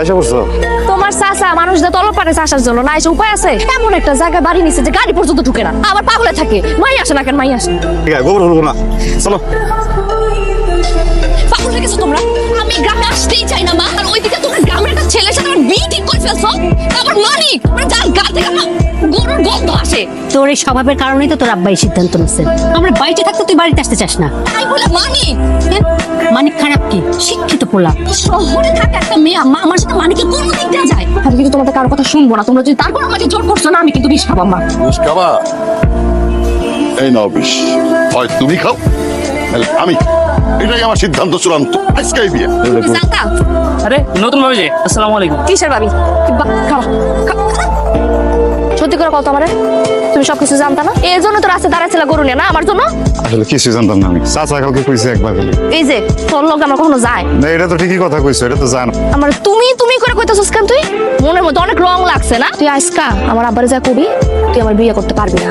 আশা করছো? তোমার চাচা মানুষদের তলব পারে চাষার জন্য না এসে উপায় আছে? এমন একটা জায়গায় বাড়ি নিছে যে গাড়ি পর্যন্ত ঢুকে না, আবার পাগলে থাকে। মাই আসে না কেন, মাই আসে। ঠিক আছে, গোবর হলো না, চলো। পাগল হয়ে গেছো তোমরা? আমি গ্রামে আসতেই চাই না মা, আর ওইদিকে তোমরা গ্রামের একটা ছেলের সাথে আমার বিয়ে ঠিক করে ফেলছো। আবার মানিক মানে যার গা থেকে না গরুর গন্ধ আসে। তোর এই স্বভাবের কারণেই তো তোর আব্বা এই সিদ্ধান্ত নিচ্ছে। আমরা বাড়িতে থাকতে তুই বাড়িতে আসতে চাস না। তাই বলে মানিক মানিক খারাপ কি? শিক্ষিত পোলা। শহরে থাকে একটা মেয়ে, মা আমার সাথে মানিকে কোন দিক দেওয়া যায়? আমি কিন্তু তোমাদের কারো কথা শুনবো না। তোমরা যদি তারপর আমাকে জোর করছো না, আমি কিন্তু বিষ খাবো মা। বিষ খাবা? এই নাও বিষ, হয় তুমি খাও নাহলে আমি। এটাই আমার সিদ্ধান্ত চূড়ান্ত, আজকেই বিয়ে। তুমি জানতা? আরে নতুন ভাবি যে, আসসালামু আলাইকুম। কিসের ভাবি? খাওয়া সত্যি করে কত আমারে, তুমি সবকিছু জানতা না? এই জন্য তো রাস্তায় দাঁড়াচ্ছিল গরু নিয়ে না আমার জন্য? আসলে কিছু জানতাম না আমি, চাচা কালকে কইছে একবার খালি। এই যে তোর লোক আমার কখনো যায় না, এটা তো ঠিকই কথা কইছো, এটা তো জানো। আমার তুমি তুমি করে কইতেছস কেন? তুই মনের মধ্যে অনেক রং লাগছে না? তুই আজকা আমার আব্বারে যা কবি তুই আমার বিয়ে করতে পারবি না।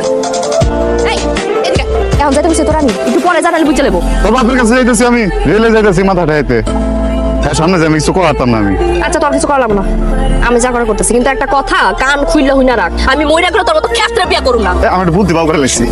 এই এদিকে এখন যাইতে বসে তোর, আমি একটু পরে জানালে বুঝে নেবো। তোর বাপের কাছে যাইতেছি আমি, রেলে যাইতেছি মাথা ঠাইতে। হ্যাঁ, সামনে যে আমি কিছু করতাম না আমি। আচ্ছা তোর কিছু করলাম না, আমি যা করে করতেছি। কিন্তু একটা কথা কান খুইলা হইনা রাখ, আমি মইরা গেলে তোর মতো ক্যাস্টরা বিয়ে করুম না। আমার বুদ্ধি ভালো করে লাগছি।